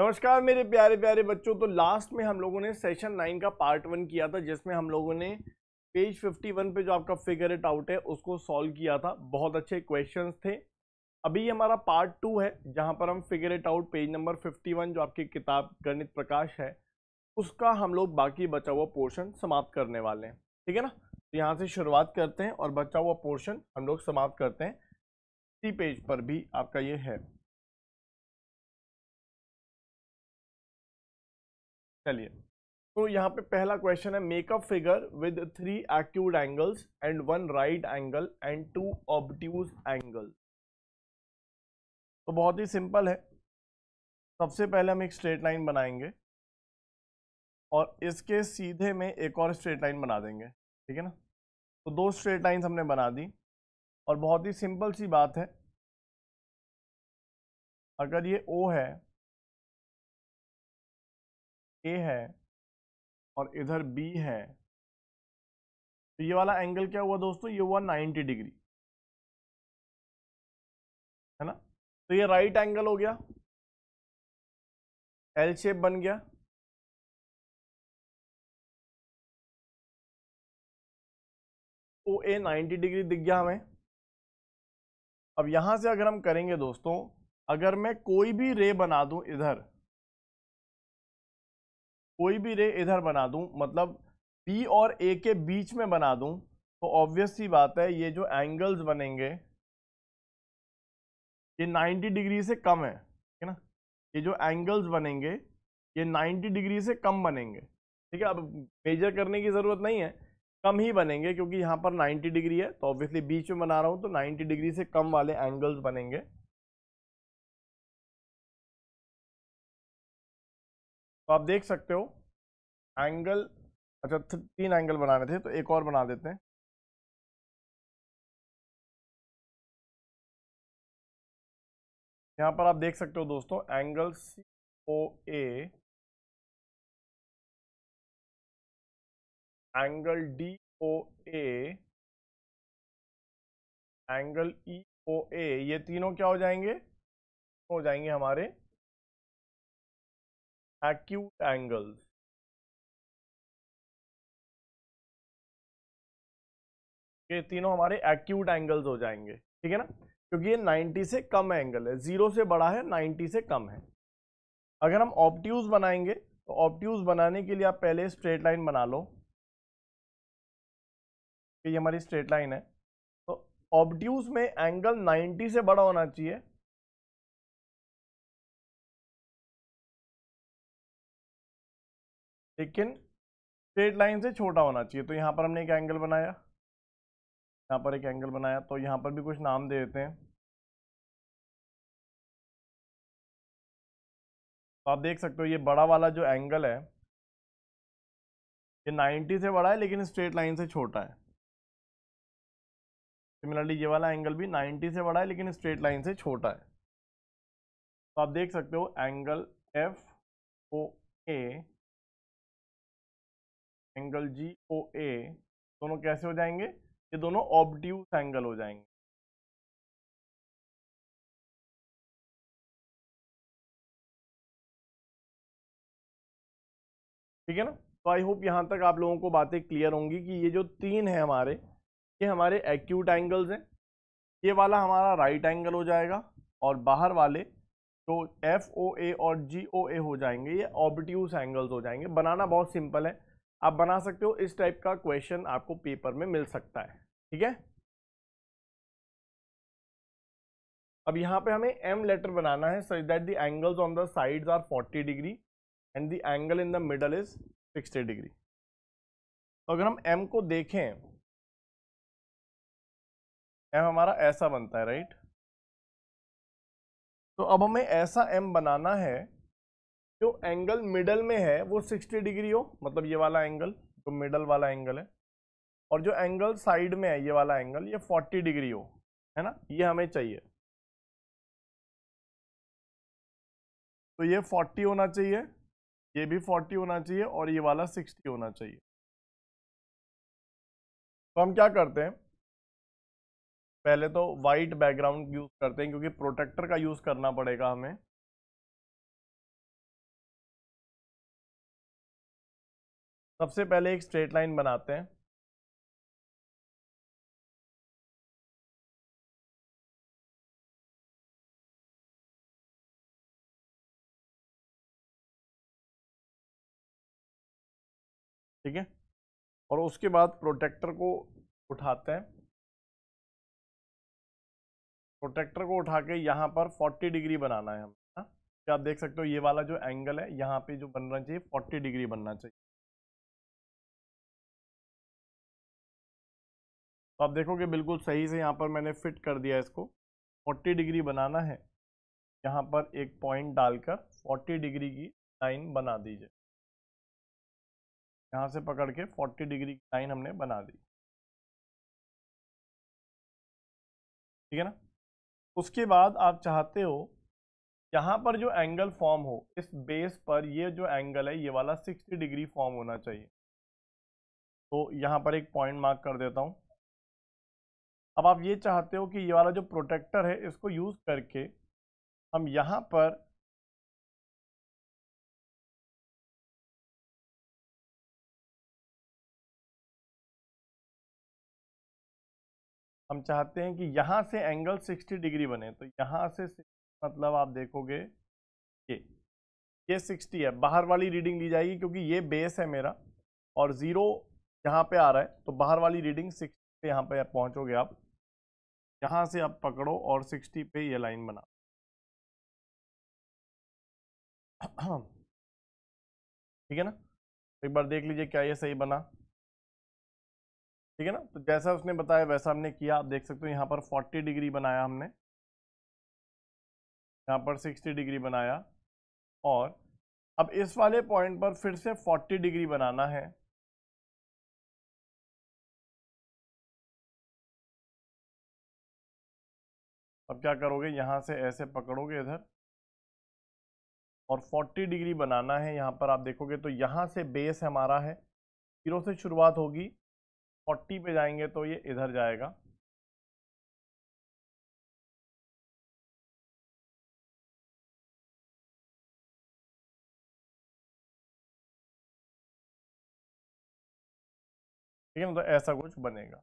नमस्कार मेरे प्यारे प्यारे बच्चों। तो लास्ट में हम लोगों ने सेशन 9 का पार्ट 1 किया था, जिसमें हम लोगों ने पेज 51 पे जो आपका फिगर इट आउट है उसको सॉल्व किया था। बहुत अच्छे क्वेश्चंस थे। अभी हमारा पार्ट 2 है, जहां पर हम figure it out page number 51 जो आपकी किताब गणित प्रकाश है उसका हम लोग बाकी बचा हुआ पोर्शन समाप्त करने वाले हैं। ठीक है ना। तो यहाँ से शुरुआत करते हैं और बचा हुआ पोर्शन हम लोग समाप्त करते हैं। इसी पेज पर भी आपका ये है। चलिए, तो यहाँ पे पहला क्वेश्चन है, make a figure with 3 acute angles and 1 right angle and 2 obtuse angle. तो बहुत ही सिंपल है। सबसे पहले हम एक स्ट्रेट लाइन बनाएंगे और इसके सीधे में एक और स्ट्रेट लाइन बना देंगे। ठीक है ना। तो 2 स्ट्रेट लाइन्स हमने बना दी और बहुत ही सिंपल सी बात है, अगर ये O है, A है और इधर B है, तो ये वाला एंगल क्या हुआ दोस्तों? ये हुआ 90 डिग्री, है ना। तो ये राइट एंगल हो गया, एल शेप बन गया। तो ए 90 डिग्री दिख गया हमें। अब यहां से अगर हम करेंगे दोस्तों, अगर मैं कोई भी रे बना दूं इधर, कोई भी रे इधर बना दूं, मतलब बी और ए के बीच में बना दूं, तो ऑब्वियस सी बात है ये जो एंगल्स बनेंगे ये 90 डिग्री से कम है ना। ये जो एंगल्स बनेंगे ये 90 डिग्री से कम बनेंगे। ठीक है। अब मेजर करने की जरूरत नहीं है, कम ही बनेंगे, क्योंकि यहाँ पर 90 डिग्री है तो ऑब्वियसली बीच में बना रहा हूँ, तो 90 डिग्री से कम वाले एंगल्स बनेंगे। तो आप देख सकते हो एंगल, अच्छा 3 एंगल बनाने थे तो एक और बना देते हैं। यहाँ पर आप देख सकते हो दोस्तों, angle COA, angle DOA, angle EOA, ये तीनों क्या हो जाएंगे? हो जाएंगे हमारे एक्यूट एंगल्स। ये तीनों हमारे एक्यूट एंगल्स हो जाएंगे। ठीक है ना, क्योंकि ये 90 से कम एंगल है, 0 से बड़ा है, 90 से कम है। अगर हम ऑब्ट्यूज बनाएंगे तो ऑब्ट्यूज बनाने के लिए आप पहले स्ट्रेट लाइन बना लो, कि ये हमारी स्ट्रेट लाइन है। तो ऑब्ट्यूज में एंगल 90 से बड़ा होना चाहिए, लेकिन स्ट्रेट लाइन से छोटा होना चाहिए। तो यहाँ पर हमने एक एंगल बनाया, यहाँ पर एक एंगल बनाया, तो यहाँ पर भी कुछ नाम दे देते हैं। तो आप देख सकते हो ये बड़ा वाला जो एंगल है ये 90 से बड़ा है लेकिन स्ट्रेट लाइन से छोटा है। सिमिलरली ये वाला एंगल भी 90 से बड़ा है लेकिन स्ट्रेट लाइन से छोटा है। तो आप देख सकते हो एंगल FOA, एंगल GOA दोनों कैसे हो जाएंगे? ये दोनों ऑब्ट्यूज एंगल हो जाएंगे। ठीक है ना। तो आई होप यहाँ तक आप लोगों को बातें क्लियर होंगी कि ये जो 3 है हमारे, ये हमारे एक्यूट एंगल्स हैं। ये वाला हमारा राइट एंगल हो जाएगा और बाहर वाले तो FOA और GOA हो जाएंगे, ये ऑब्ट्यूज एंगल्स हो जाएंगे। बनाना बहुत सिंपल है, आप बना सकते हो। इस टाइप का क्वेश्चन आपको पेपर में मिल सकता है। ठीक है। अब यहाँ पे हमें M लेटर बनाना है, such that the angles on the sides are 40 degree and the angle in the middle is 60 degree. तो अगर हम M को देखें, M हमारा ऐसा बनता है, राइट। तो अब हमें ऐसा M बनाना है जो एंगल मिडल में है वो 60 डिग्री हो, मतलब ये वाला एंगल जो मिडल वाला एंगल है, और जो एंगल साइड में है ये वाला एंगल ये 40 डिग्री हो, है ना। ये हमें चाहिए। तो ये 40 होना चाहिए, ये भी 40 होना चाहिए और ये वाला 60 होना चाहिए। तो हम क्या करते हैं, पहले तो वाइट बैकग्राउंड यूज करते हैं क्योंकि प्रोटेक्टर का यूज करना पड़ेगा हमें। सबसे पहले एक स्ट्रेट लाइन बनाते हैं। ठीक है, और उसके बाद प्रोटेक्टर को उठाते हैं। प्रोटेक्टर को उठा के यहाँ पर 40 डिग्री बनाना है हमें। हाँ? क्या आप देख सकते हो ये वाला जो एंगल है यहाँ पे जो बनना चाहिए 40 डिग्री बनना चाहिए। तो आप देखोगे बिल्कुल सही से यहाँ पर मैंने फिट कर दिया इसको। 40 डिग्री बनाना है, यहाँ पर एक पॉइंट डालकर 40 डिग्री की लाइन बना दीजिए। यहाँ से पकड़ के 40 डिग्री की लाइन हमने बना दी। ठीक है ना। उसके बाद आप चाहते हो यहाँ पर जो एंगल फॉर्म हो, इस बेस पर ये जो एंगल है ये वाला 60 डिग्री फॉर्म होना चाहिए। तो यहाँ पर एक पॉइंट मार्क कर देता हूँ। अब आप ये चाहते हो कि ये वाला जो प्रोटेक्टर है इसको यूज करके हम यहाँ पर हम चाहते हैं कि यहाँ से एंगल 60 डिग्री बने। तो यहाँ से मतलब आप देखोगे ये 60 है, बाहर वाली रीडिंग ली जाएगी क्योंकि ये बेस है मेरा और 0 यहाँ पे आ रहा है, तो बाहर वाली रीडिंग 60 पे यहाँ पे पहुँचोगे आप। यहाँ से आप पकड़ो और 60 पे ये लाइन बना। ठीक है ना। एक बार देख लीजिए क्या ये सही बना। ठीक है ना। तो जैसा उसने बताया वैसा हमने किया। आप देख सकते हो यहाँ पर 40 डिग्री बनाया हमने, यहाँ पर 60 डिग्री बनाया, और अब इस वाले पॉइंट पर फिर से 40 डिग्री बनाना है। अब क्या करोगे, यहाँ से ऐसे पकड़ोगे इधर और 40 डिग्री बनाना है। यहाँ पर आप देखोगे तो यहाँ से बेस हमारा है, 0 से शुरुआत होगी, 40 पे जाएंगे तो ये इधर जाएगा। ठीक है ना। तो ऐसा कुछ बनेगा।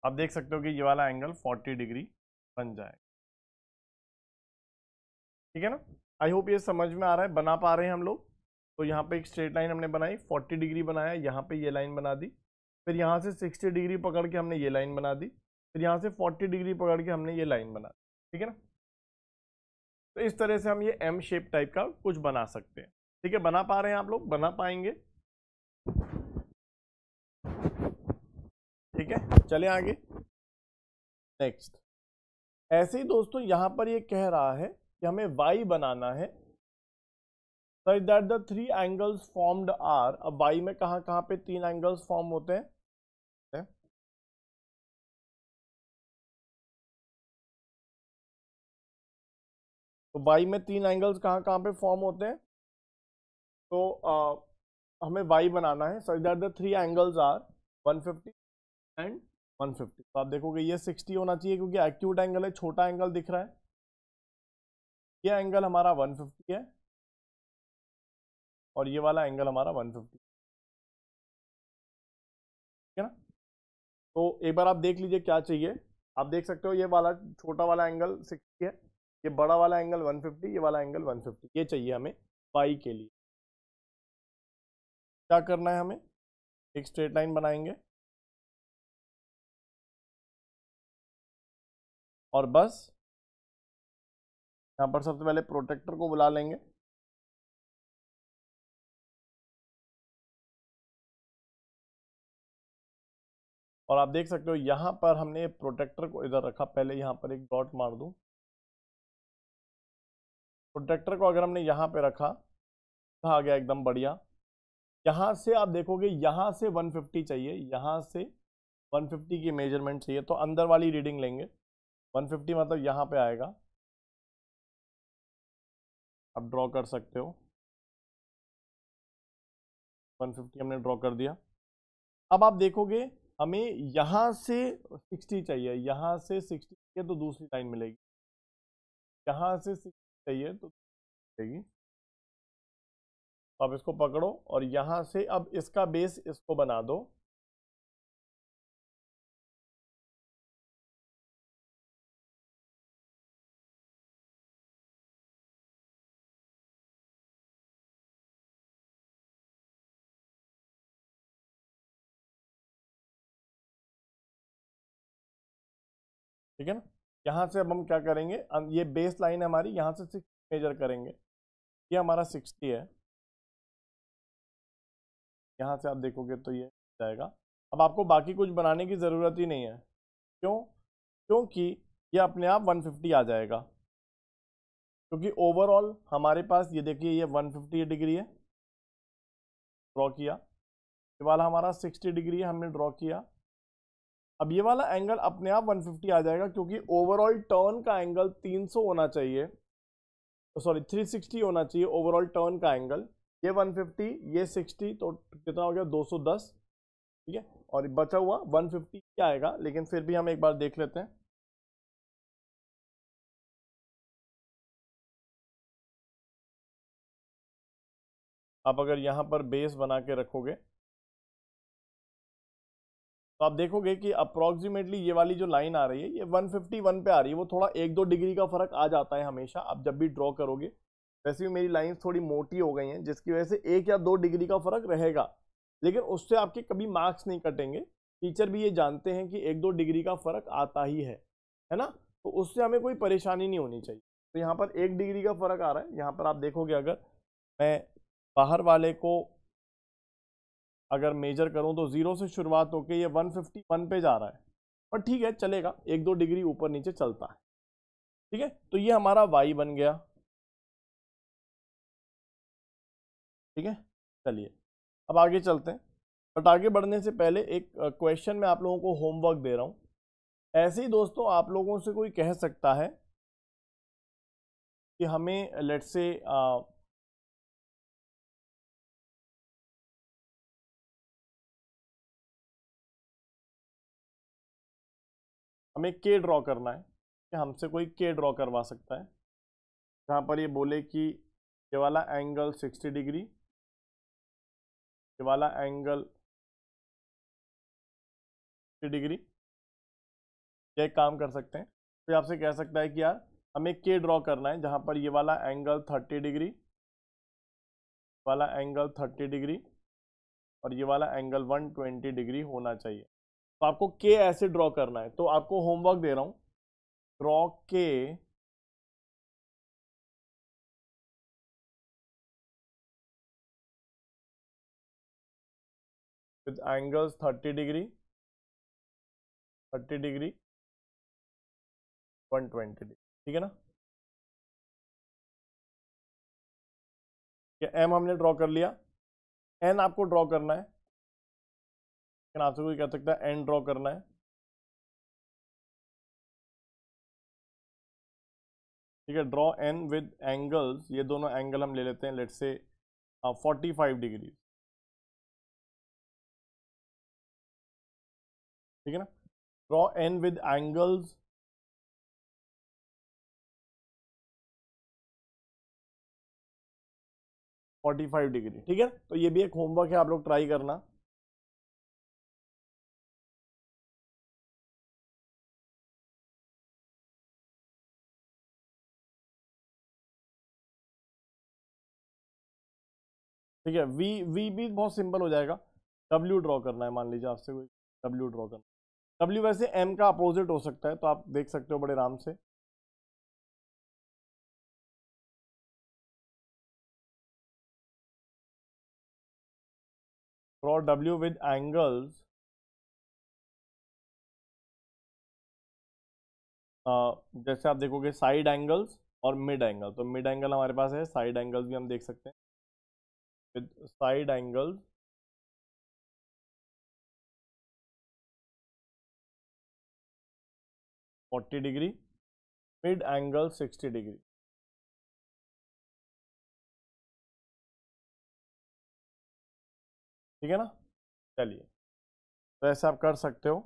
आप देख सकते हो कि ये वाला एंगल 40 डिग्री बन जाएगा। ठीक है ना। आई होप ये समझ में आ रहा है, बना पा रहे हैं हम लोग। तो यहाँ पे एक स्ट्रेट लाइन हमने बनाई, 40 डिग्री बनाया, यहाँ पे ये लाइन बना दी, फिर यहाँ से 60 डिग्री पकड़ के हमने ये लाइन बना दी, फिर यहाँ से 40 डिग्री पकड़ के हमने ये लाइन बना दी। ठीक है ना। तो इस तरह से हम ये एम शेप टाइप का कुछ बना सकते हैं। ठीक है, बना पा रहे हैं आप लोग, बना पाएंगे। ठीक है, चले आगे नेक्स्ट। ऐसे ही दोस्तों यहाँ पर ये कह रहा है कि हमें वाई बनाना है, such that the three angles formed are। अब वाई में कहाँ कहाँ पे 3 एंगल्स फॉर्म होते हैं? तो वाई में 3 एंगल्स कहाँ कहाँ पे फॉर्म होते हैं? तो हमें वाई बनाना है such that the three angles are 150 and 150। तो आप देखोगे ये 60 होना चाहिए क्योंकि एक्यूट एंगल है, छोटा एंगल दिख रहा है। ये एंगल हमारा 150 है और ये वाला एंगल हमारा 150। ठीक है ना। तो एक बार आप देख लीजिए क्या चाहिए। आप देख सकते हो ये वाला छोटा वाला एंगल 60 है, ये बड़ा वाला एंगल 150, ये वाला एंगल 150, ये चाहिए हमें पाई के लिए। क्या करना है हमें, एक स्ट्रेट लाइन बनाएंगे और बस यहाँ पर सबसे पहले प्रोटेक्टर को बुला लेंगे। और आप देख सकते हो यहाँ पर हमने प्रोटेक्टर को इधर रखा, पहले यहाँ पर एक डॉट मार दूं। प्रोटेक्टर को अगर हमने यहाँ पे रखा तो आ गया एकदम बढ़िया। यहाँ से आप देखोगे यहाँ से 150 चाहिए, यहाँ से 150 की मेजरमेंट चाहिए, तो अंदर वाली रीडिंग लेंगे। 150 मतलब यहाँ पे आएगा, आप ड्रॉ कर सकते हो। 150 हमने ड्रॉ कर दिया। अब आप देखोगे हमें यहाँ से 60 चाहिए, यहाँ से 60 चाहिए तो दूसरी लाइन मिलेगी, यहाँ से 60 चाहिए तो मिलेगी। तो आप इसको पकड़ो और यहाँ से अब इसका बेस इसको बना दो। ठीक है ना। यहाँ से अब हम क्या करेंगे, ये बेस लाइन है हमारी, यहाँ से 60 मेजर करेंगे। ये हमारा 60 है। यहाँ से आप देखोगे तो ये जाएगा। अब आपको बाकी कुछ बनाने की ज़रूरत ही नहीं है। क्यों? क्योंकि ये अपने आप 150 आ जाएगा। क्योंकि ओवरऑल हमारे पास ये देखिए ये 150 डिग्री है, ड्रॉ किया। ये वाला हमारा 60 डिग्री है, हमने ड्रॉ किया। अब ये वाला एंगल अपने आप 150 आ जाएगा, क्योंकि ओवरऑल टर्न का एंगल 300 होना चाहिए, सॉरी 360 होना चाहिए ओवरऑल टर्न का एंगल। ये 150, ये 60, तो कितना हो गया 210। ठीक है, और बचा हुआ 150 क्या आएगा, लेकिन फिर भी हम एक बार देख लेते हैं। आप अगर यहाँ पर बेस बना के रखोगे तो आप देखोगे कि अप्रोक्सीमेटली ये वाली जो लाइन आ रही है ये 151 पे आ रही है। वो थोड़ा 1-2 डिग्री का फर्क आ जाता है हमेशा, आप जब भी ड्रॉ करोगे। वैसे भी मेरी लाइंस थोड़ी मोटी हो गई हैं, जिसकी वजह से 1 या 2 डिग्री का फर्क रहेगा, लेकिन उससे आपके कभी मार्क्स नहीं कटेंगे। टीचर भी ये जानते हैं कि 1-2 डिग्री का फर्क आता ही है ना, तो उससे हमें कोई परेशानी नहीं होनी चाहिए। तो यहाँ पर 1 डिग्री का फर्क आ रहा है। यहाँ पर आप देखोगे, अगर मैं बाहर वाले को अगर मेजर करूं तो 0 से शुरुआत होकर ये 151 पे जा रहा है, पर ठीक है चलेगा, 1-2 डिग्री ऊपर नीचे चलता है। ठीक है, तो ये हमारा y बन गया। ठीक है, चलिए अब आगे चलते हैं। बट आगे बढ़ने से पहले एक क्वेश्चन मैं आप लोगों को होमवर्क दे रहा हूं। ऐसे ही दोस्तों आप लोगों से कोई कह सकता है कि हमें लेट्स से हमें के ड्रॉ करना है, कि हमसे कोई के ड्रॉ करवा सकता है, जहाँ पर ये बोले कि ये वाला एंगल 60 डिग्री, ये वाला एंगल 60 डिग्री। ये एक काम कर सकते हैं, तो ये आपसे कह सकता है कि यार हमें के ड्रॉ करना है, जहाँ पर ये वाला एंगल 30 डिग्री, वाला एंगल 30 डिग्री और ये वाला एंगल 120 डिग्री होना चाहिए। तो आपको के ऐसे ड्रॉ करना है। तो आपको होमवर्क दे रहा हूँ, ड्रॉ के with angles 30 degree, 30 degree, 120 degree. ठीक है ना। एम हमने ड्रॉ कर लिया, एन आपको ड्रॉ करना है, लेकिन आपसे कोई कह सकता है एन ड्रॉ करना है। ठीक है, ड्रॉ एन विद एंगल्स, ये दोनों एंगल हम ले लेते हैं, लेट्स से 45 डिग्री। ठीक है ना, draw an with angles 45 degree. ठीक है, तो ये भी एक होमवर्क है, आप लोग ट्राई करना। ठीक है, वी वी भी बहुत सिंपल हो जाएगा। डब्ल्यू ड्रॉ करना है, मान लीजिए आपसे कोई डब्ल्यू ड्रॉ करना। डब्ल्यू वैसे एम का अपोजिट हो सकता है, तो आप देख सकते हो बड़े आराम से। ड्रॉ डब्ल्यू विद एंगल्स, जैसे आप देखोगे साइड एंगल्स और मिड एंगल, तो मिड एंगल हमारे पास है, साइड एंगल्स भी हम देख सकते हैं। With side angles 40 degree, mid angle 60 degree. ठीक है ना, चलिए तो ऐसे आप कर सकते हो।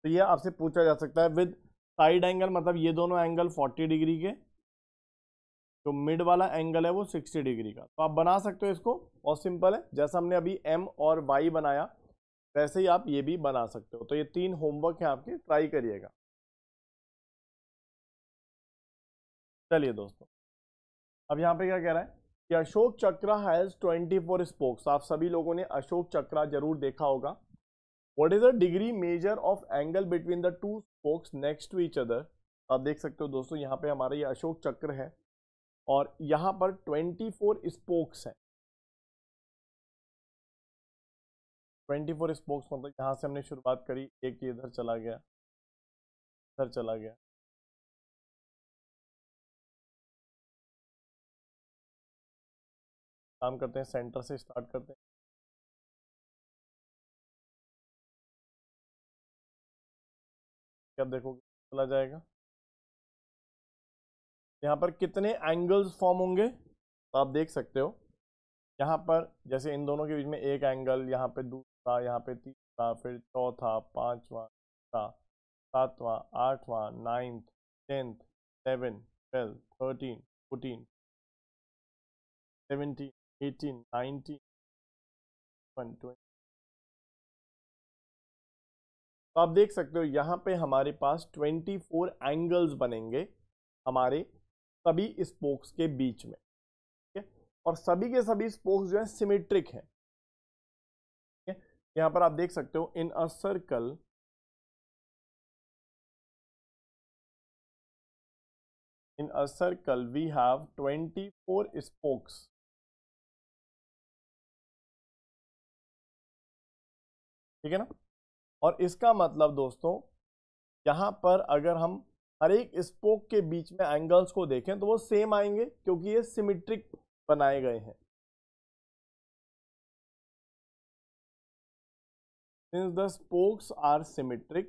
तो ये आपसे पूछा जा सकता है विद साइड एंगल, मतलब ये दोनों एंगल 40 डिग्री के, जो मिड वाला एंगल है वो 60 डिग्री का। तो आप बना सकते हो इसको, बहुत सिंपल है, जैसा हमने अभी एम और वाई बनाया वैसे ही आप ये भी बना सकते हो। तो ये 3 होमवर्क है आपके, ट्राई करिएगा। चलिए दोस्तों, अब यहाँ पे क्या कह रहा है कि अशोक चक्र हैज 24 स्पोक्स। आप सभी लोगों ने अशोक चक्र जरूर देखा होगा। What is the degree measure of angle between the two spokes next to each other. आप देख सकते हो दोस्तों, यहाँ पे हमारा ये अशोक चक्र है और यहाँ पर 24 स्पोक्स हैं। 24 स्पोक्स मतलब यहाँ से हमने शुरुआत करी, एक इधर चला गया, इधर चला गया, काम करते हैं, सेंटर से स्टार्ट करते हैं। क्या देखोगे चला जाएगा। यहाँ पर कितने एंगल्स फॉर्म होंगे तो आप देख सकते हो, यहाँ पर जैसे इन दोनों के बीच में एक एंगल, यहाँ पे दूसरा, यहाँ पे तीसरा, फिर चौथा, पांचवा, छठा, सातवां, आठवां, 9th, 10th, 11th, 12th, 13, 14, 17, 18, 19, 20। तो आप देख सकते हो यहाँ पे हमारे पास 24 एंगल्स बनेंगे हमारे सभी स्पोक्स के बीच में, ठीक है। और सभी के सभी स्पोक्स जो है सिमेट्रिक हैं, ठीक है। यहाँ पर आप देख सकते हो इन a circle we have 24 spokes, ठीक है ना। और इसका मतलब दोस्तों, यहाँ पर अगर हम हर एक स्पोक के बीच में एंगल्स को देखें तो वो सेम आएंगे क्योंकि ये सिमेट्रिक बनाए गए हैं। Since the spokes are symmetric,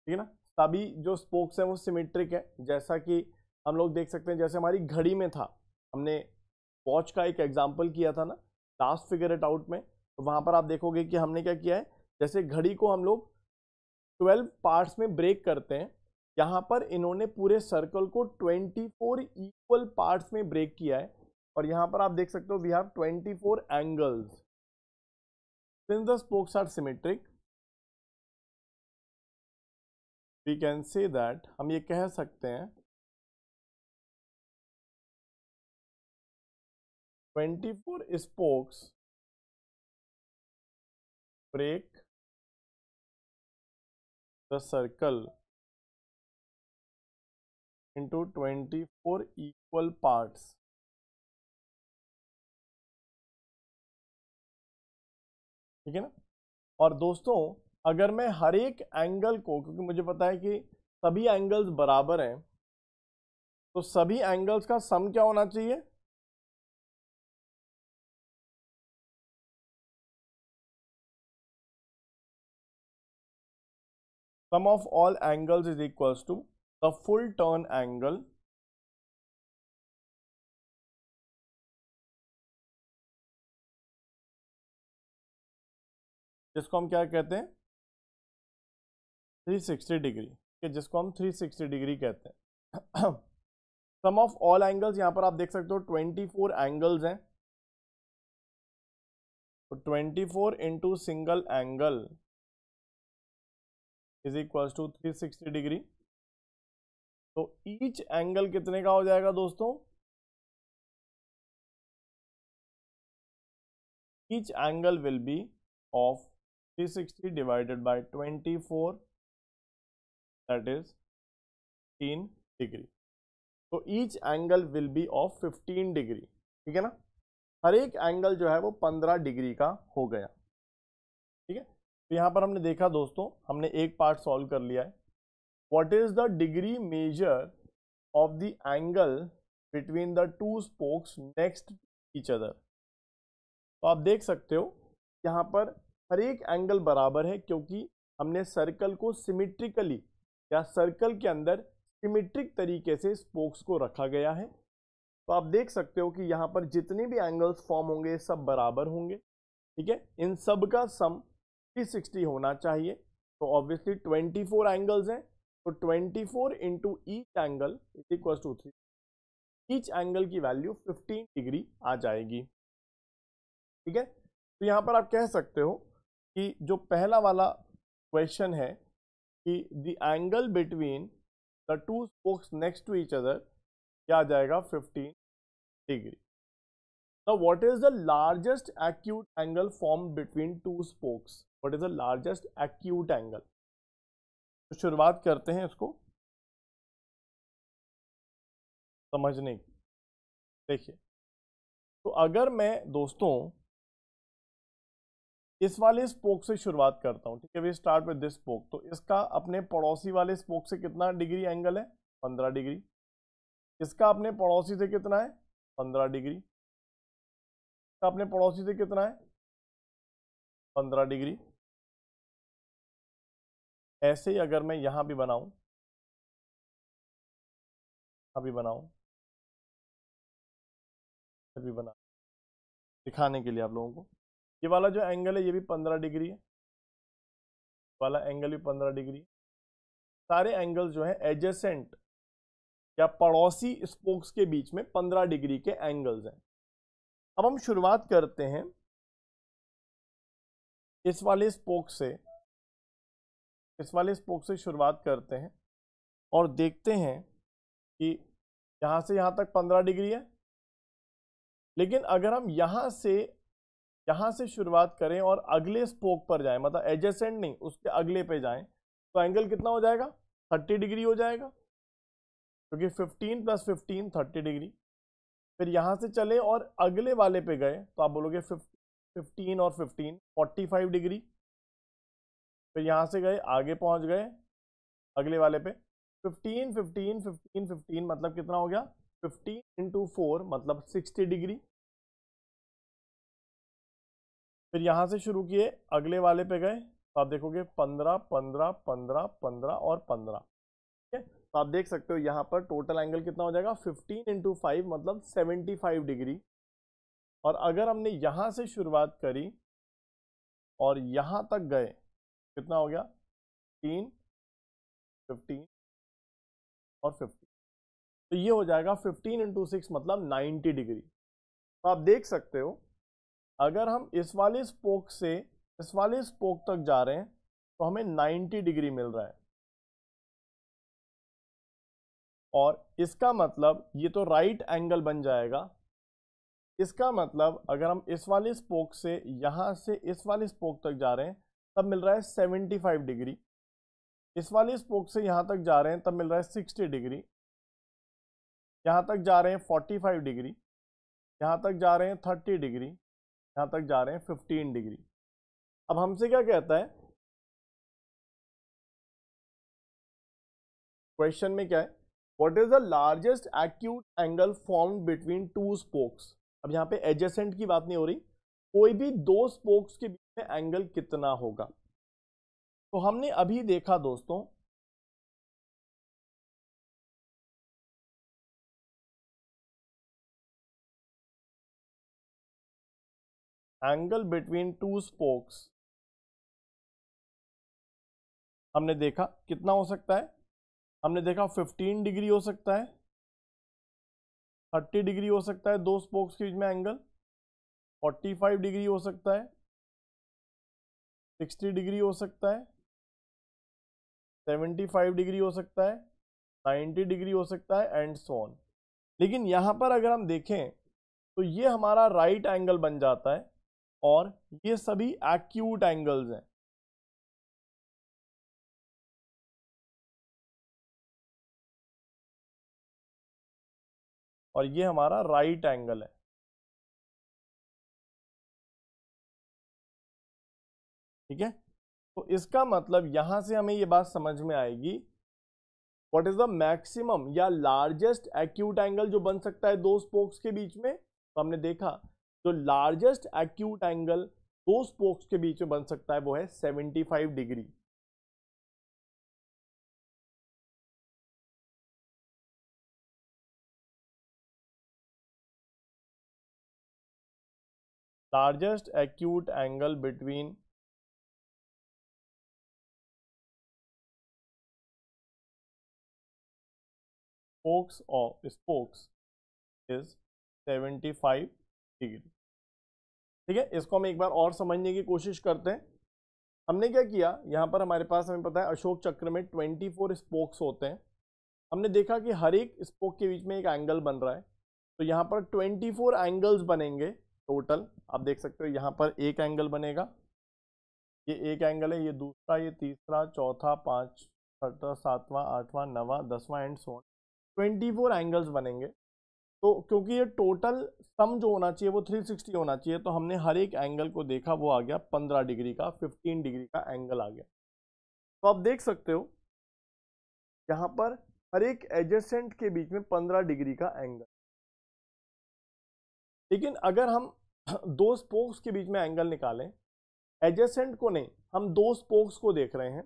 ठीक है ना, सभी जो स्पोक्स हैं वो सिमेट्रिक है। जैसा कि हम लोग देख सकते हैं, जैसे हमारी घड़ी में था, हमने वॉच का एक एग्जांपल किया था ना लास्ट फिगर इट आउट में, तो वहां पर आप देखोगे कि हमने क्या किया है, जैसे घड़ी को हम लोग 12 पार्ट्स में ब्रेक करते हैं, यहाँ पर इन्होंने पूरे सर्कल को 24 इक्वल पार्ट्स में ब्रेक किया है। और यहाँ पर आप देख सकते हो we have 24 angles. Since the spokes are symmetric we can say that, हम ये कह सकते हैं 24 spokes break the circle into 24 equal parts, ठीक है ना। और दोस्तों, अगर मैं हर एक एंगल को, क्योंकि मुझे पता है कि सभी एंगल्स बराबर हैं, तो सभी एंगल्स का सम क्या होना चाहिए, sum of all angles is equals to the full turn angle जिसको हम क्या कहते हैं 360 डिग्री, जिसको हम 360 डिग्री कहते हैं। सम ऑफ ऑल एंगल्स, यहाँ पर आप देख सकते हो 24 एंगल्स हैं, तो 24 into single angle is equals to 360 degree. तो ईच एंगल कितने का हो जाएगा दोस्तों, each angle will be of 360 divided by 24, that is 15 degree. तो each angle will be of 15 degree, ठीक है ना। हर एक एंगल जो है वो 15 डिग्री का हो गया, ठीक है। तो यहाँ पर हमने देखा दोस्तों, हमने एक पार्ट सॉल्व कर लिया है। What is the degree measure of the angle between the two spokes next each other. तो आप देख सकते हो यहाँ पर हर एक एंगल बराबर है क्योंकि हमने सर्कल को सिमेट्रिकली या सर्कल के अंदर सिमेट्रिक तरीके से स्पोक्स को रखा गया है। तो आप देख सकते हो कि यहाँ पर जितने भी एंगल्स फॉर्म होंगे सब बराबर होंगे, ठीक है। इन सब का सम 360 होना चाहिए। तो ऑब्वियसली 24 एंगल्स हैं, तो 24 into each angle is equal to 3। Each angle की वैल्यू 15 डिग्री आ जाएगी। ठीक है, तो यहां पर आप कह सकते हो कि जो पहला वाला क्वेश्चन है कि the angle between the two spokes next to each other क्या आ जाएगा, 15 degree. Now, what is the largest acute angle formed between two spokes? What is the largest acute angle? तो शुरुआत करते हैं इसको समझने की। देखिए, तो अगर मैं दोस्तों इस वाले स्पोक से शुरुआत करता हूं, ठीक है, we start with this spoke, तो इसका अपने पड़ोसी वाले स्पोक से कितना डिग्री एंगल है, 15 डिग्री। इसका अपने पड़ोसी से कितना है, 15 डिग्री। इसका अपने पड़ोसी से कितना है, 15 डिग्री। ऐसे ही अगर मैं यहां भी बनाऊं, अभी बनाऊं, अभी बना दिखाने के लिए आप लोगों को, ये वाला जो एंगल है ये भी 15 डिग्री है, वाला एंगल भी 15 डिग्री है। सारे एंगल जो है एडजेसेंट या पड़ोसी स्पोक्स के बीच में 15 डिग्री के एंगल्स हैं। अब हम शुरुआत करते हैं इस वाले स्पोक से, इस वाले स्पोक से शुरुआत करते हैं और देखते हैं कि यहां से यहां तक 15 डिग्री है। लेकिन अगर हम यहां से शुरुआत करें और अगले स्पोक पर जाएं, मतलब एडजेसेंट नहीं, उसके अगले पे जाएं, तो एंगल कितना हो जाएगा, 30 डिग्री हो जाएगा, क्योंकि 15 प्लस 15 30 डिग्री। फिर यहां से चले और अगले वाले पे गए तो आप बोलोगे 15 और 15 45 डिग्री। फिर यहां से गए आगे पहुंच गए अगले वाले पे, 15 15 15 15 मतलब कितना हो गया, 15 इंटू 4 मतलब 60 डिग्री। फिर यहां से शुरू किए अगले वाले पे गए तो आप देखोगे 15 15 15 15 और 15। ठीक है, तो आप देख सकते हो यहाँ पर टोटल एंगल कितना हो जाएगा, 15 इंटू 5 मतलब 75 डिग्री। और अगर हमने यहाँ से शुरुआत करी और यहाँ तक गए, कितना हो गया, 3 15 और 15, तो ये हो जाएगा 15 इंटू 6 मतलब 90 डिग्री। तो आप देख सकते हो अगर हम इस वाले स्पोक से इस वाले स्पोक तक जा रहे हैं तो हमें 90 डिग्री मिल रहा है। और इसका मतलब ये तो राइट एंगल बन जाएगा। इसका मतलब अगर हम इस वाले स्पोक से यहां से इस वाले स्पोक तक जा रहे हैं तब मिल रहा है 75 डिग्री। इस वाले स्पोक से यहां तक जा रहे हैं तब मिल रहा है 60 डिग्री। यहां तक जा रहे हैं 45 डिग्री। यहां तक जा रहे हैं 30 डिग्री। यहां तक जा रहे हैं 15 डिग्री। अब हमसे क्या कहता है क्वेश्चन में, क्या है, what is the largest acute angle formed between two spokes. अब यहाँ पे एडजेसेंट की बात नहीं हो रही, कोई भी दो स्पोक्स के बीच में एंगल कितना होगा। तो हमने अभी देखा दोस्तों एंगल बिटवीन टू स्पोक्स, हमने देखा कितना हो सकता है, हमने देखा 15 डिग्री हो सकता है, 30 डिग्री हो सकता है दो स्पोक्स के बीच में एंगल, 45 डिग्री हो सकता है, 60 डिग्री हो सकता है, 75 डिग्री हो सकता है, 90 डिग्री हो सकता है एंड सो ऑन। लेकिन यहां पर अगर हम देखें तो ये हमारा राइट एंगल बन जाता है और ये सभी एक्यूट एंगल्स हैं। और ये हमारा राइट एंगल है। ठीक है, तो इसका मतलब यहां से हमें ये बात समझ में आएगी, व्हाट इज द मैक्सिमम या लार्जेस्ट एक्यूट एंगल जो बन सकता है दो स्पोक्स के बीच में। तो हमने देखा जो लार्जेस्ट एक्यूट एंगल दो स्पोक्स के बीच में बन सकता है वो है 75 degree. Largest acute angle between spokes is 75 degree. ठीक है, इसको हम एक बार और समझने की कोशिश करते हैं। हमने क्या किया, यहाँ पर हमारे पास हमें पता है अशोक चक्र में 24 स्पोक्स होते हैं। हमने देखा कि हर एक स्पोक के बीच में एक एंगल बन रहा है, तो यहाँ पर 24 एंगल्स बनेंगे टोटल। आप देख सकते हो यहाँ पर एक एंगल बनेगा, ये एक एंगल है, ये दूसरा, ये तीसरा, चौथा, पाँच, छठा, सातवां, आठवां, नवां, 10वां एंड सो ऑन। 24 एंगल्स बनेंगे। तो क्योंकि ये टोटल सम जो होना चाहिए वो 360 होना चाहिए, तो हमने हर एक एंगल को देखा, वो आ गया 15 डिग्री का, 15 डिग्री का एंगल आ गया। तो आप देख सकते हो यहाँ पर हर एक एडजेसेंट के बीच में 15 डिग्री का एंगल। लेकिन अगर हम दो स्पोक्स के बीच में एंगल निकालें, एडजेसेंट को नहीं, हम दो स्पोक्स को देख रहे हैं,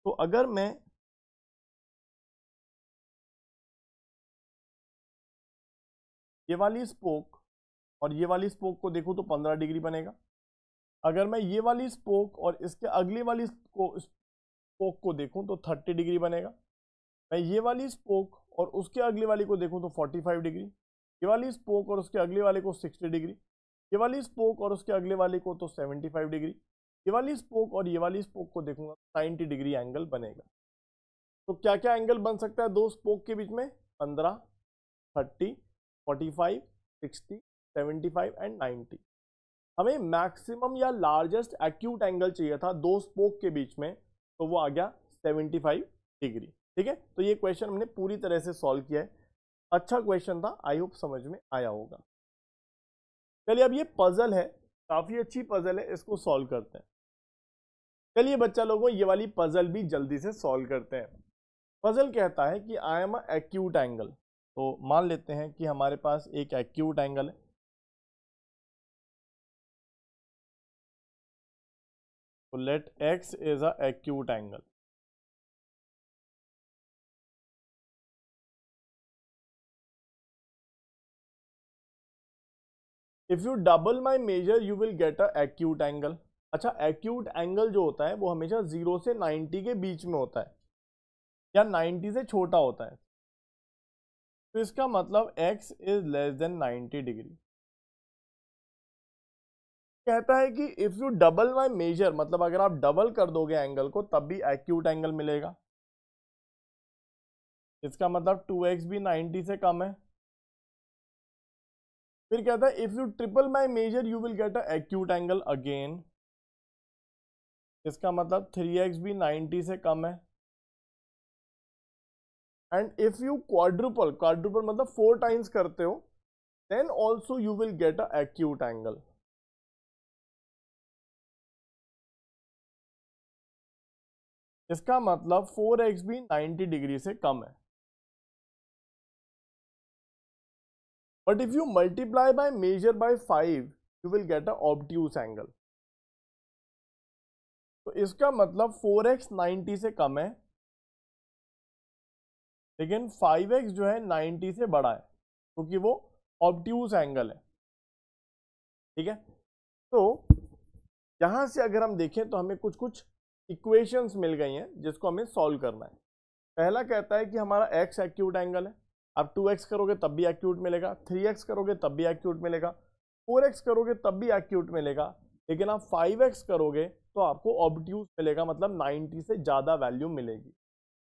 तो अगर मैं ये वाली स्पोक और ये वाली स्पोक को देखूं तो 15 डिग्री बनेगा। अगर मैं ये वाली स्पोक और इसके अगली वाली स्पोक को देखूं तो 30 डिग्री बनेगा। मैं ये वाली स्पोक और उसके अगली वाली को देखूं तो 45 डिग्री, ये वाली स्पोक और उसके अगले वाले को 60 डिग्री, ये वाली स्पोक और उसके अगले वाले को तो 75 डिग्री, ये वाली स्पोक और ये वाली स्पोक को देखूंगा 90 डिग्री एंगल बनेगा। तो क्या क्या एंगल बन सकता है दो स्पोक के बीच में? 15, 30, 45, 60, 75 एंड 90। हमें मैक्सिमम या लार्जेस्ट एक्यूट एंगल चाहिए था दो स्पोक के बीच में, तो वो आ गया 75 डिग्री। ठीक है, तो ये क्वेश्चन हमने पूरी तरह से सॉल्व किया है। अच्छा क्वेश्चन था, आई होप समझ में आया होगा। चलिए, अब ये पजल है, काफी अच्छी पजल है, इसको सॉल्व करते हैं। चलिए बच्चा लोगों, ये वाली पजल भी जल्दी से सॉल्व करते हैं। पजल कहता है कि आई एम एक्यूट एंगल। तो मान लेते हैं कि हमारे पास एक एक्यूट एंगल है। तो let x is a acute angle. If you double my measure you will get a acute angle. अच्छा, एक्यूट एंगल जो होता है वो हमेशा 0 से 90 के बीच में होता है या 90 से छोटा होता है। तो इसका मतलब x is less than 90 degree. कहता है कि if you double my measure, मतलब अगर आप डबल कर दोगे एंगल को तब भी एक्यूट एंगल मिलेगा। इसका मतलब 2x भी 90 से कम है। फिर कहता है if you triple my measure you will get a acute angle again. इसका मतलब 3x भी 90 से कम है। And if you quadruple, quadruple मतलब 4 टाइम्स करते हो, then also you will get a acute angle. इसका मतलब 4x भी 90 डिग्री से कम है। But if you multiply by measure by 5 you will get a obtuse angle. तो इसका मतलब 4x 90 से कम है, लेकिन 5x जो है 90 से बड़ा है, क्योंकि वो ऑब्ट्यूज एंगल है। ठीक है, तो यहां से अगर हम देखें तो हमें कुछ कुछ इक्वेशंस मिल गई हैं जिसको हमें सॉल्व करना है। पहला कहता है कि हमारा x एक्यूट एंगल है। आप 2x करोगे तब भी एक्यूट मिलेगा, 3x करोगे तब भी एक्यूट मिलेगा, 4x करोगे तब भी एक्यूट मिलेगा, लेकिन आप 5x करोगे तो आपको ऑब्ट्यूज मिलेगा, मतलब 90 से ज़्यादा वैल्यू मिलेगी।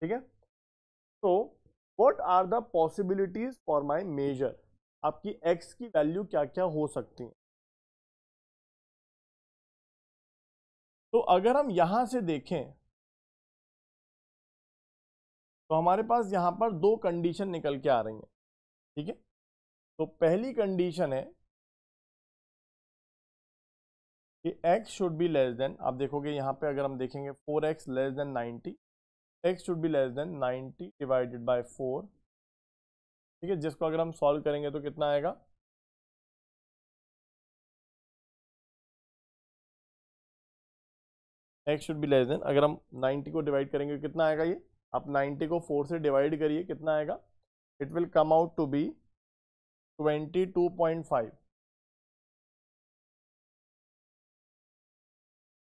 ठीक है, तो what are the possibilities for my measure. आपकी x की वैल्यू क्या क्या हो सकती है। तो अगर हम यहां से देखें तो हमारे पास यहां पर दो कंडीशन निकल के आ रही हैं। ठीक है, तो पहली कंडीशन है कि x should be less then, आप देखोगे यहाँ पे अगर हम देखेंगे 4x less than 90, x should be less than 90 divided by 4। ठीक है, जिसको अगर हम सॉल्व करेंगे तो कितना आएगा, x should be less then, अगर हम 90 को डिवाइड करेंगे कितना आएगा ये, आप 90 को 4 से डिवाइड करिए, कितना आएगा, it will come out to be 22.5।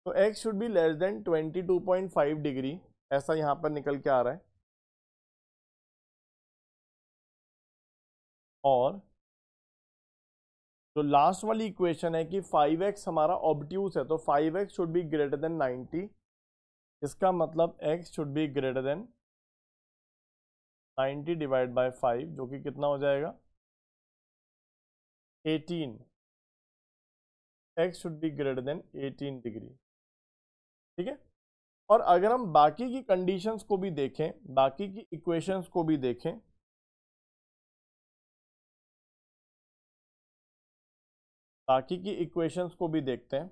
तो x should be less than 22.5 degree, ऐसा यहाँ पर निकल के आ रहा है। और जो लास्ट वाली इक्वेशन है कि 5x हमारा ऑब्ट्यूज है, तो 5x should be greater than 90, इसका मतलब x should be greater than 90 divide by 5, जो कि कितना हो जाएगा 18। x should be greater than 18 degree. ठीक है, और अगर हम बाकी की कंडीशंस को भी देखें, बाकी की इक्वेशंस को भी देखें, बाकी की इक्वेशंस को भी देखते हैं।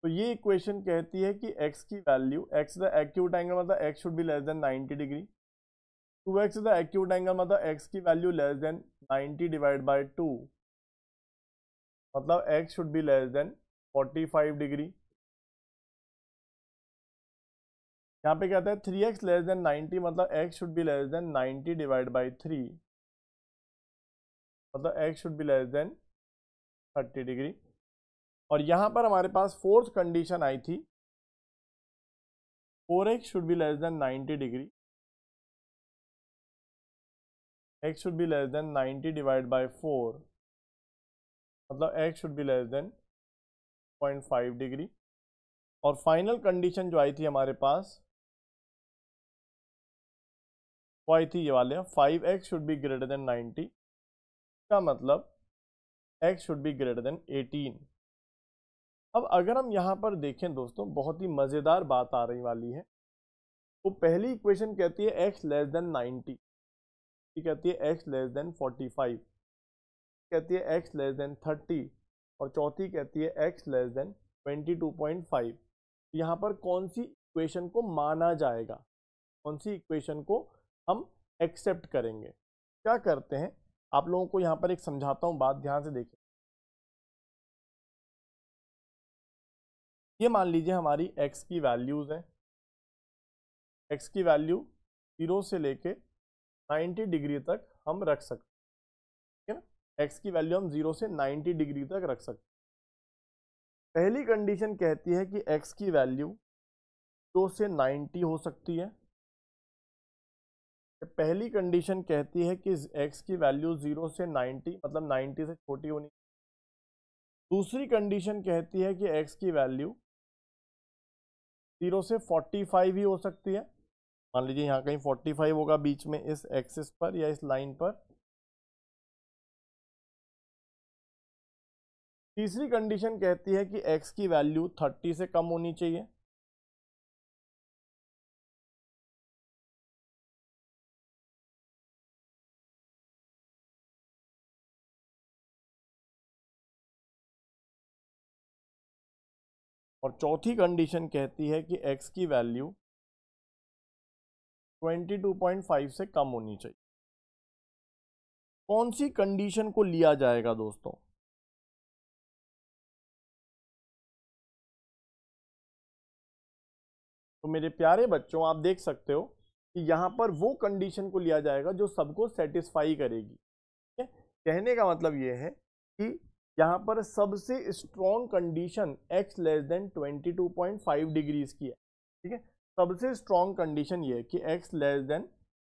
तो ये इक्वेशन कहती है कि x की value, x the acute angle मतलब x should be less than 90 degree, 2x the acute angle मतलब x की value less than 90 divide by 2, मतलब x should be less then 45 degree. यहाँ पे कहता है 3x लेस देन 90 मतलब x should be less than 90 divide by 3, मतलब x should be less then 30 degree. और यहाँ पर हमारे पास फोर्थ कंडीशन आई थी 4x should be less than 90 degree, x should be less than 90 divide by 4, मतलब x should be less then 0.5 degree. और final condition जो आई थी हमारे पास वो आई थी ये वाले 5x should be greater than 90, का मतलब x should be greater than 18। अब अगर हम यहाँ पर देखें दोस्तों, बहुत ही मज़ेदार बात आ रही वाली है। तो पहली इक्वेशन कहती है x लेस देन 90, ये कहती है x लेस देन 45, कहती है x लेस देन 30, और चौथी कहती है x लेस देन 22.5। यहाँ पर कौन सी इक्वेशन को माना जाएगा, कौन सी इक्वेशन को हम एक्सेप्ट करेंगे? क्या करते हैं, आप लोगों को यहाँ पर एक समझाता हूँ, बात ध्यान से देखिए। ये मान लीजिए हमारी x की वैल्यूज़ है, x की वैल्यू 0 से लेके 90 डिग्री तक हम रख सकते हैं, ठीक है ना। x की वैल्यू हम 0 से 90 डिग्री तक रख सकते हैं। पहली कंडीशन कहती है कि x की वैल्यू 0 से 90 हो सकती है। पहली कंडीशन कहती है कि x की वैल्यू 0 से 90 मतलब 90 से छोटी होनी। दूसरी कंडीशन कहती है कि x की वैल्यू 0 से 45 ही हो सकती है। मान लीजिए यहाँ कहीं 45 होगा बीच में इस एक्सिस पर या इस लाइन पर। तीसरी कंडीशन कहती है कि x की वैल्यू 30 से कम होनी चाहिए। और चौथी कंडीशन कहती है कि x की वैल्यू 22.5 से कम होनी चाहिए। कौन सी कंडीशन को लिया जाएगा दोस्तों? तो मेरे प्यारे बच्चों, आप देख सकते हो कि यहाँ पर वो कंडीशन को लिया जाएगा जो सबको सेटिस्फाई करेगी। ठीक है, कहने का मतलब ये है कि यहाँ पर सबसे strong condition x less than 22.5 degrees की है। ठीक है, सबसे स्ट्रॉन्ग कंडीशन ये है कि x लेस देन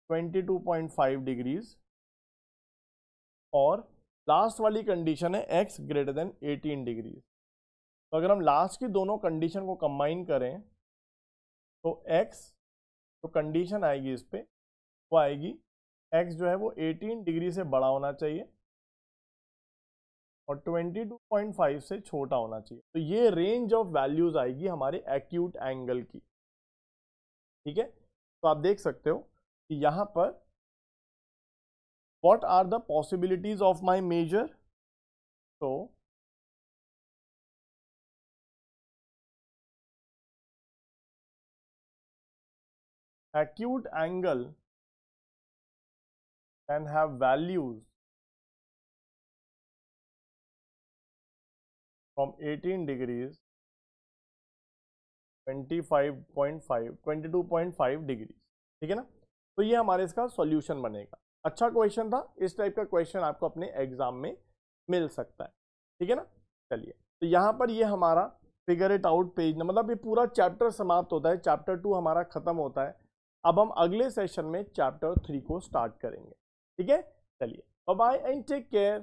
22.5 डिग्रीज, और लास्ट वाली कंडीशन है x ग्रेटर देन 18 डिग्रीज। तो अगर हम लास्ट की दोनों कंडीशन को कंबाइन करें तो x जो कंडीशन आएगी इस पे वो आएगी x जो है वो 18 डिग्री से बड़ा होना चाहिए और 22.5 से छोटा होना चाहिए। तो ये रेंज ऑफ वैल्यूज आएगी हमारे एक्यूट एंगल की। ठीक है, तो आप देख सकते हो कि यहाँ पर what are the possibilities of my measure. तो acute angle can have values from 18 degrees 25.5 22.5 degree. ठीक है ना, तो ये हमारे इसका सॉल्यूशन बनेगा। अच्छा क्वेश्चन था, इस टाइप का क्वेश्चन आपको अपने एग्जाम में मिल सकता है। ठीक है ना, चलिए तो यहाँ पर ये हमारा फिगर इट आउट पेज, मतलब ये पूरा चैप्टर समाप्त होता है, चैप्टर 2 हमारा खत्म होता है। अब हम अगले सेशन में चैप्टर 3 को स्टार्ट करेंगे। ठीक है, चलिए bye bye and take care.